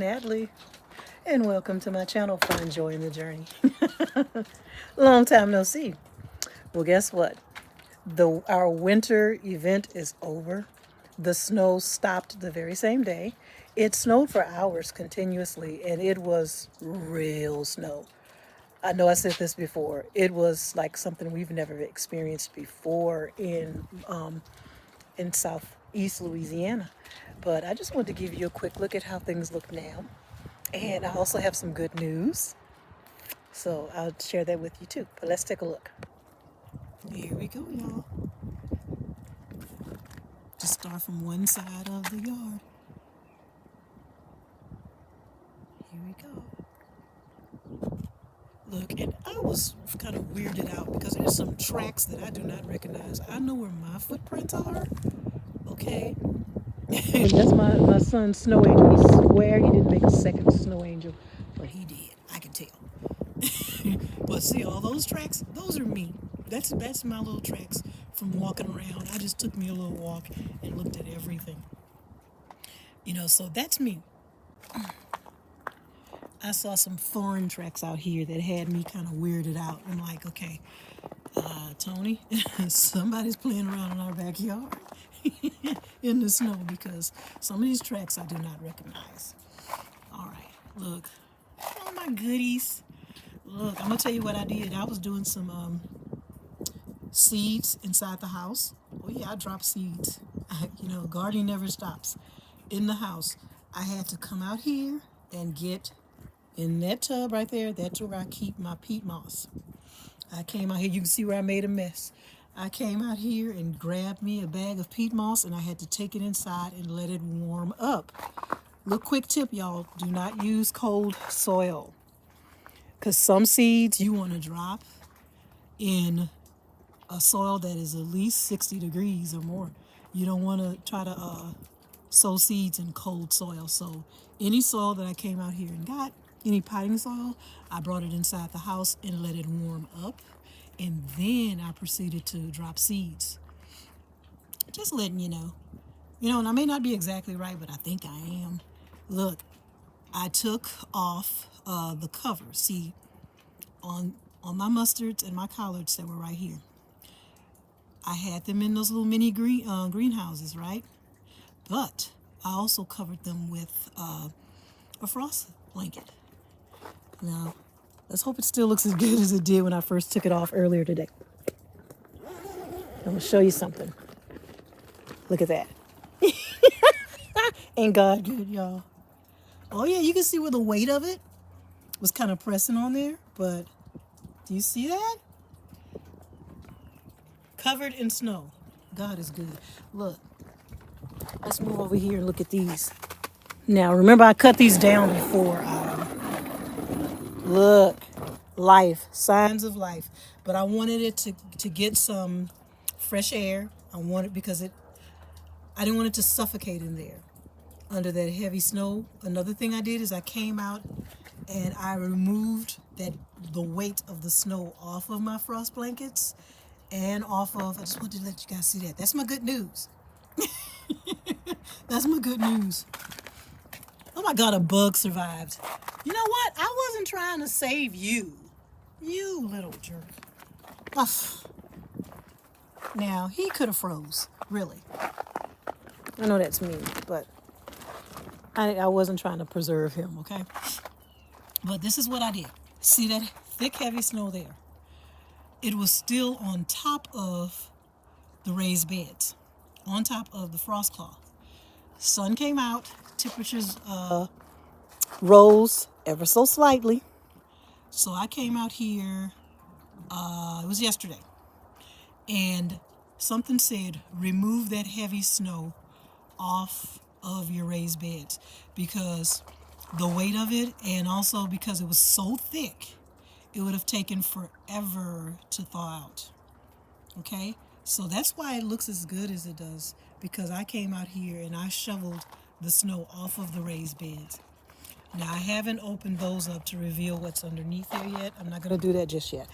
Natalie, and welcome to my channel, Find Joy in the Journey. Long time no see. Well, guess what? Our winter event is over. The snow stopped the very same day. It snowed for hours continuously, and it was real snow. I know I said this before. It was like something we've never experienced before in southeast Louisiana. But I just wanted to give you a quick look at how things look now. And I also have some good news. So I'll share that with you too. But let's take a look. Here we go, y'all. Just start from one side of the yard. Here we go. Look, and I was kind of weirded out because there's some tracks that I do not recognize. I know where my footprints are, okay? And that's my son's snow angel. He swear he didn't make a second snow angel, but he did. I can tell. But see, all those tracks, those are me. That's my little tracks from walking around. I just took me a little walk and looked at everything. So that's me. I saw some foreign tracks out here that had me kind of weirded out. I'm like, okay, Tony, somebody's playing around in our backyard in the snow because some of these tracks I do not recognize. All right, look, all my goodies. Look, I'm gonna tell you what I did. I was doing some seeds inside the house. Oh yeah, I dropped seeds. Gardening never stops. In the house, I had to come out here and get in that tub right there. That's where I keep my peat moss. I came out here. You can see where I made a mess. I came out here and grabbed me a bag of peat moss, and I had to take it inside and let it warm up. Little quick tip, y'all: do not use cold soil, because some seeds you want to drop in a soil that is at least 60 degrees or more. You don't want to try to sow seeds in cold soil. So any soil that I came out here and got, any potting soil, I brought it inside the house and let it warm up. And then I proceeded to drop seeds. Just letting you know. And I may not be exactly right, but I think I am. Look, I took off the cover. See, on my mustards and my collards that were right here, I had them in those little mini greenhouses, right? But I also covered them with a frost blanket. Now, let's hope it still looks as good as it did when I first took it off earlier today. I'm going to show you something. Look at that. Ain't God good, y'all? Oh, yeah, you can see where the weight of it was kind of pressing on there. But do you see that? Covered in snow. God is good. Look, let's move over here and look at these. Now, remember I cut these down before. Look, life, signs of life. But I wanted it to get some fresh air. Because I didn't want it to suffocate in there under that heavy snow. Another thing I did is I came out and I removed the weight of the snow off of my frost blankets and off of, I just wanted to let you guys see that. That's my good news. That's my good news. Oh my God, a bug survived. You know what? I wasn't trying to save you. You little jerk. Ugh. Now, he could have froze, really. I know that's mean, but I wasn't trying to preserve him, okay? But this is what I did. See that thick, heavy snow there? It was still on top of the raised beds, on top of the frost cloth. Sun came out, temperatures rose ever so slightly. So I came out here, it was yesterday, and something said, remove that heavy snow off of your raised beds, because the weight of it, and also because it was so thick, it would have taken forever to thaw out. Okay? So that's why it looks as good as it does, because I came out here and I shoveled the snow off of the raised beds. Now, I haven't opened those up to reveal what's underneath there yet. I'm not going to do that just yet.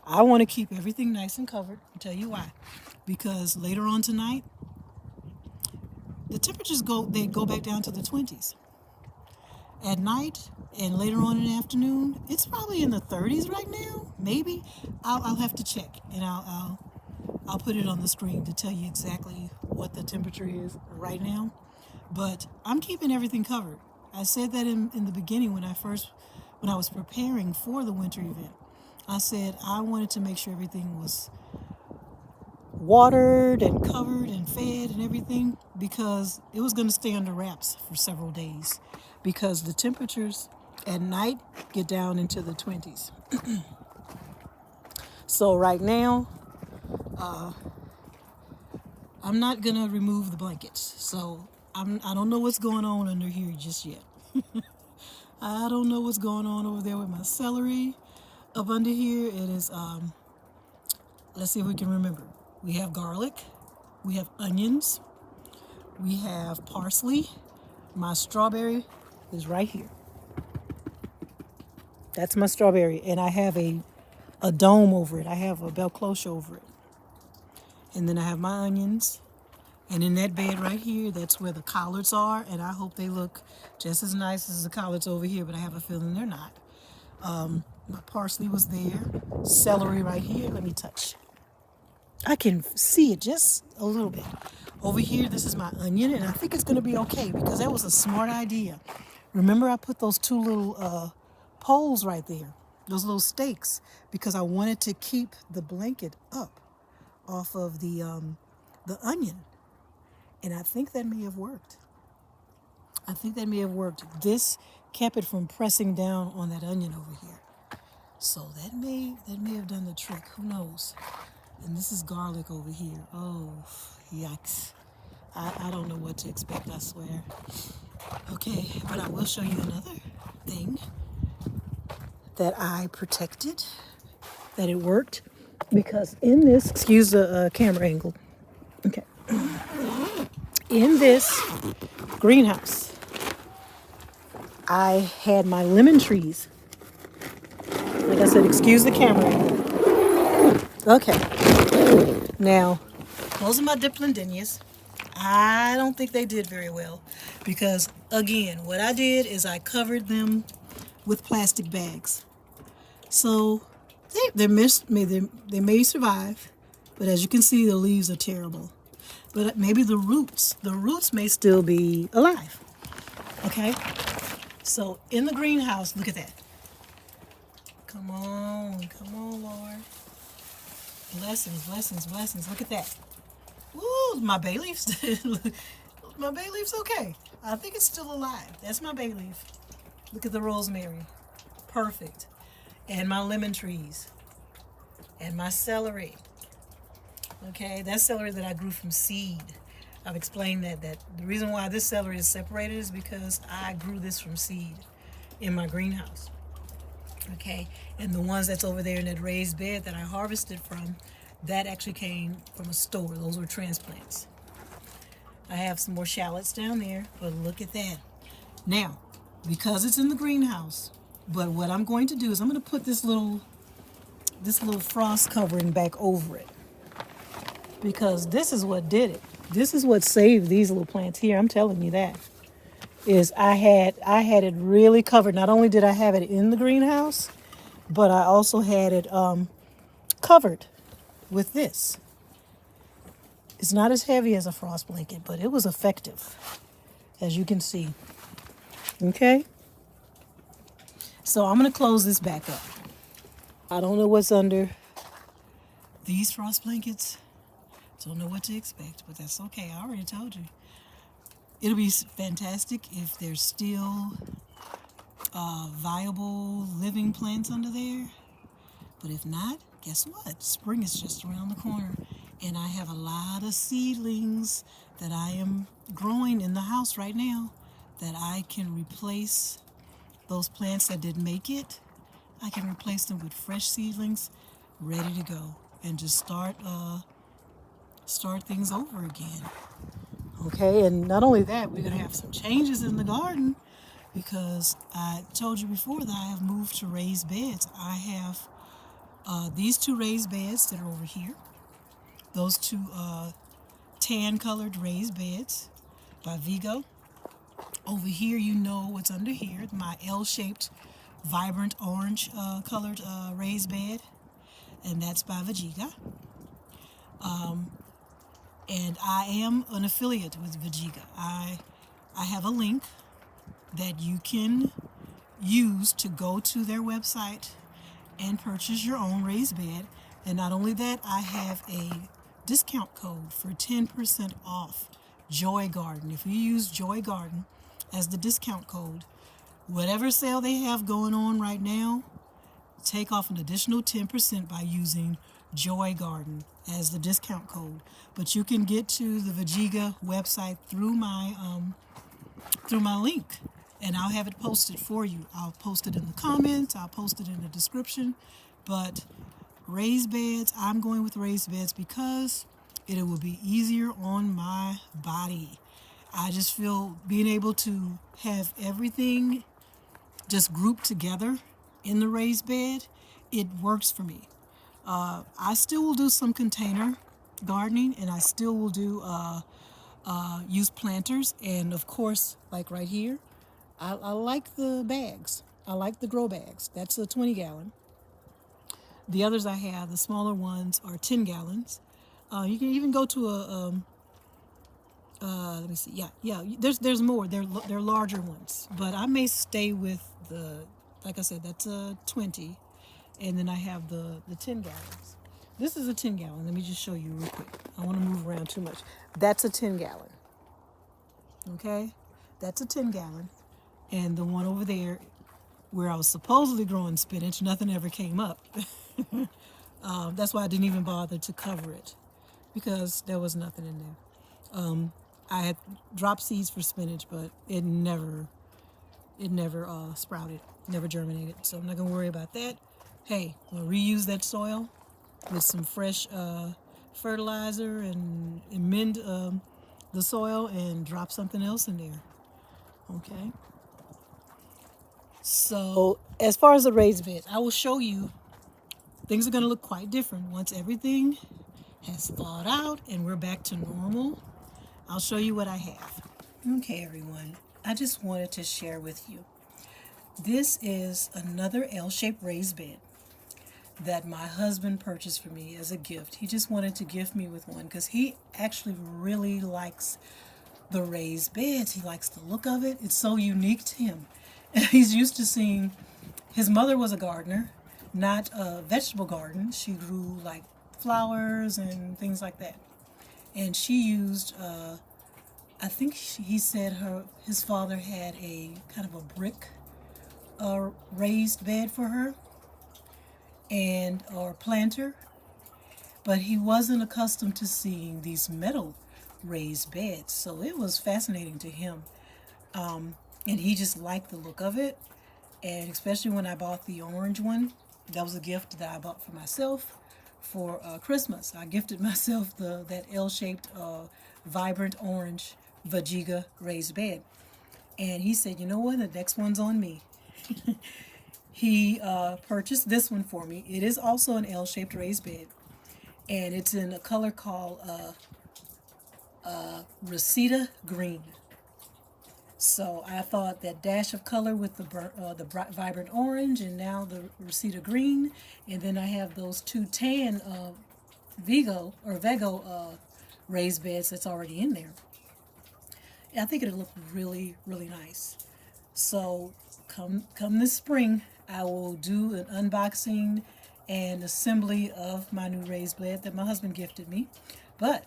I want to keep everything nice and covered. I'll tell you why. Because later on tonight, the temperatures go back down to the 20s. At night and later on in the afternoon, it's probably in the 30s right now. Maybe I'll have to check, and I'll put it on the screen to tell you exactly what the temperature is right now. But I'm keeping everything covered. I said that in the beginning when I was preparing for the winter event. I said I wanted to make sure everything was watered and covered and fed and everything, because it was going to stay under wraps for several days, because the temperatures at night get down into the 20s. So right now, I'm not going to remove the blankets. So I don't know what's going on under here just yet. I don't know what's going on over there with my celery. Up under here, it is, let's see if we can remember. We have garlic, we have onions, we have parsley. My strawberry is right here. That's my strawberry, and I have a dome over it. I have a bel cloche over it. And then I have my onions. And in that bed right here, that's where the collards are, and I hope they look just as nice as the collards over here, but I have a feeling they're not. My parsley was there. Celery right here. Let me touch. I can see it just a little bit. Over here, this is my onion, and I think it's going to be okay because that was a smart idea. Remember, I put those two little poles right there, those little stakes, because I wanted to keep the blanket up off of the onion. And I think that may have worked. This kept it from pressing down on that onion over here. So that may have done the trick. Who knows? And this is garlic over here. Oh, yikes. I don't know what to expect, I swear. Okay, but I will show you another thing that I protected, that it worked. Because in this, excuse the camera angle. Okay. In this greenhouse, I had my lemon trees. Like I said, excuse the camera angle. Okay. Now, those are my diplandinias. I don't think they did very well because, again, what I did is I covered them with plastic bags. So they may survive, but as you can see, the leaves are terrible. But maybe the roots may still be alive. Okay? So in the greenhouse, look at that. Come on, Lord. Blessings, blessings, blessings. Look at that. Ooh, my bay leaf's my bay leaf's okay. I think it's still alive. That's my bay leaf. Look at the rosemary. Perfect. And my lemon trees. And my celery. Okay, that's celery that I grew from seed. I've explained that the reason why this celery is separated is because I grew this from seed in my greenhouse. Okay, and the ones that's over there in that raised bed that I harvested from, that actually came from a store. Those were transplants. I have some more shallots down there, but look at that. Now, because it's in the greenhouse, but what I'm going to do is I'm going to put this little frost covering back over it, because this is what did it. This is what saved these little plants here. I'm telling you that. Is I had it really covered. Not only did I have it in the greenhouse, but I also had it covered with this. It's not as heavy as a frost blanket, but it was effective, as you can see. Okay? So I'm going to close this back up. I don't know what's under these frost blankets. Don't know what to expect, but that's okay. I already told you. It'll be fantastic if there's still viable living plants under there. But if not, guess what? Spring is just around the corner. And I have a lot of seedlings that I am growing in the house right now that I can replace those plants that didn't make it. I can replace them with fresh seedlings ready to go and just start things over again. Okay, and not only that, we're going to have some changes in the garden because I told you before that I have moved to raised beds. I have these two raised beds that are over here. Those two tan-colored raised beds by Vigo. Over here, you know what's under here, my L-shaped, vibrant orange colored raised bed, and that's by Vajiga. And I am an affiliate with Vajiga. I have a link that you can use to go to their website and purchase your own raised bed. And not only that, I have a discount code for 10% off Joy Garden. If you use Joy Garden as the discount code, whatever sale they have going on right now, take off an additional 10% by using Joy Garden as the discount code. But you can get to the Vajiga website through my link, and I'll have it posted for you. I'll post it in the comments, I'll post it in the description. But raised beds, I'm going with raised beds because it will be easier on my body. I just feel being able to have everything just grouped together in the raised bed, it works for me. I still will do some container gardening, and I still will do use planters, and of course, like right here, I like the bags. I like the grow bags. That's a 20 gallon. The others I have, the smaller ones, are 10 gallons. You can even go to a let me see. Yeah. There's more. They're larger ones, but I may stay with the, like I said, that's a 20, and then I have the 10 gallons. This is a 10 gallon. Let me just show you real quick. I want to move around too much. That's a 10 gallon. Okay, that's a 10 gallon, and the one over there, where I was supposedly growing spinach, nothing ever came up. That's why I didn't even bother to cover it, because there was nothing in there. I had dropped seeds for spinach, but it never sprouted, never germinated. So I'm not gonna worry about that. Hey, we'll reuse that soil with some fresh fertilizer and amend the soil and drop something else in there. Okay. So as far as the raised beds, I will show you things are going to look quite different once everything has thawed out and we're back to normal. I'll show you what I have. Okay, everyone, I just wanted to share with you. This is another L-shaped raised bed that my husband purchased for me as a gift. He just wanted to gift me with one because he actually really likes the raised beds. He likes the look of it. It's so unique to him. He's used to seeing, his mother was a gardener, not a vegetable garden. She grew like flowers and things like that. And she used, I think he said his father had a kind of a brick raised bed for her, or planter, but he wasn't accustomed to seeing these metal raised beds, so it was fascinating to him, and he just liked the look of it. And especially when I bought the orange one, that was a gift that I bought for myself for Christmas. I gifted myself that L-shaped vibrant orange Vajiga raised bed, and he said, you know what, the next one's on me. He purchased this one for me. It is also an L-shaped raised bed, and it's in a color called Reseda Green. So I thought that dash of color with the vibrant orange, and now the Reseda Green, and then I have those two tan Vego raised beds that's already in there. I think it'll look really, really nice. So come this spring, I will do an unboxing and assembly of my new raised bed that my husband gifted me. But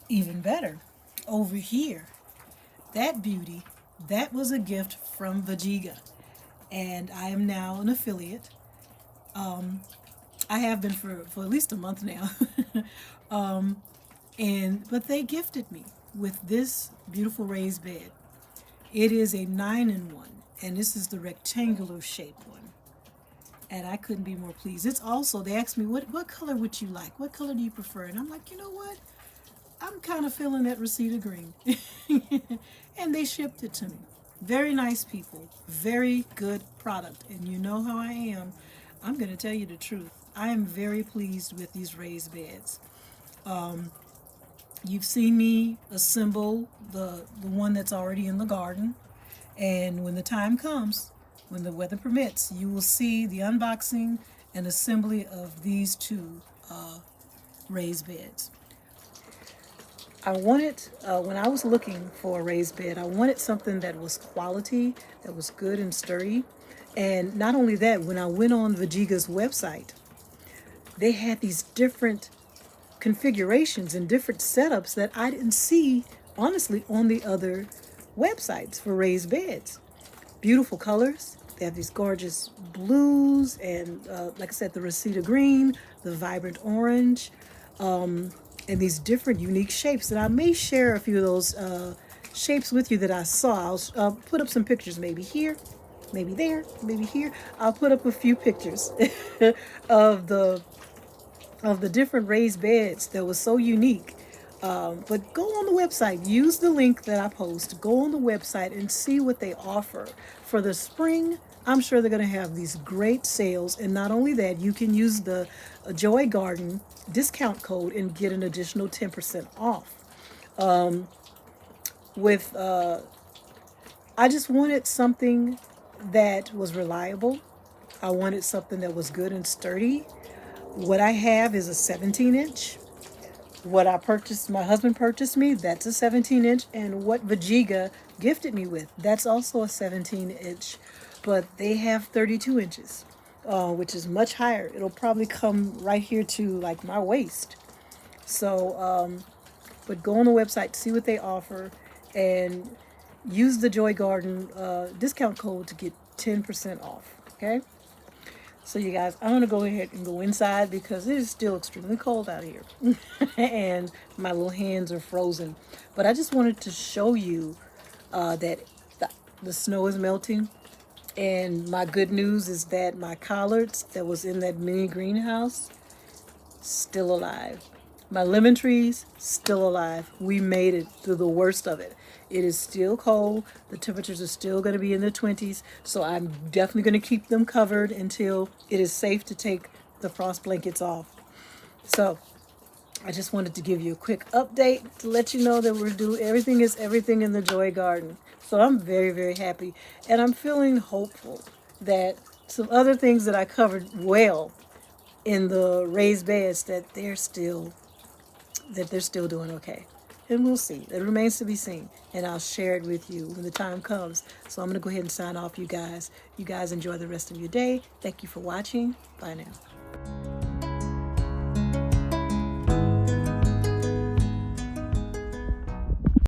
even better, over here, that beauty, that was a gift from Vajiga, and I am now an affiliate. I have been for at least a month now. But they gifted me with this beautiful raised bed. It is a 9-in-1, and this is the rectangular shaped one. And I couldn't be more pleased. It's also, they asked me, what color would you like? What color do you prefer? And I'm like, you know what? I'm kind of feeling that Reseda Green. And they shipped it to me. Very nice people. Very good product. And you know how I am. I'm going to tell you the truth. I am very pleased with these raised beds. You've seen me assemble the one that's already in the garden. And when the time comes, when the weather permits, you will see the unboxing and assembly of these two raised beds. I wanted, when I was looking for a raised bed, I wanted something that was quality, that was good and sturdy. And not only that, when I went on Vajiga's website, they had these different configurations and different setups that I didn't see, honestly, on the other websites for raised beds. Beautiful colors. They have these gorgeous blues and, like I said, the Reseda green, the vibrant orange, and these different unique shapes. And I may share a few of those shapes with you that I saw. I'll put up some pictures, maybe here, maybe there, maybe here. I'll put up a few pictures of the different raised beds that was so unique. But go on the website, use the link that I post, go on the website and see what they offer. For the spring, I'm sure they're going to have these great sales. And not only that, you can use the Joy Garden discount code and get an additional 10% off. I just wanted something that was reliable. I wanted something that was good and sturdy. What I have is a 17-inch. What I purchased, my husband purchased me, that's a 17-inch. And what Vajiga gifted me with, that's also a 17-inch. But they have 32 inches, which is much higher. It'll probably come right here to like my waist. So, but go on the website, see what they offer, and use the Joy Garden discount code to get 10% off, okay? So you guys, I'm going to go ahead and go inside because it is still extremely cold out here. And my little hands are frozen. But I just wanted to show you that the snow is melting. And my good news is that my collards that was in that mini greenhouse, still alive. My lemon trees, still alive. We made it through the worst of it. It is still cold. The temperatures are still going to be in the 20s. So I'm definitely going to keep them covered until it is safe to take the frost blankets off. So I just wanted to give you a quick update to let you know that we're doing everything is everything in the Joy Garden. So I'm very, very happy. And I'm feeling hopeful that some other things that I covered well in the raised beds, that they're still doing okay. And we'll see. It remains to be seen. And I'll share it with you when the time comes. So I'm going to go ahead and sign off, you guys. You guys enjoy the rest of your day. Thank you for watching. Bye now.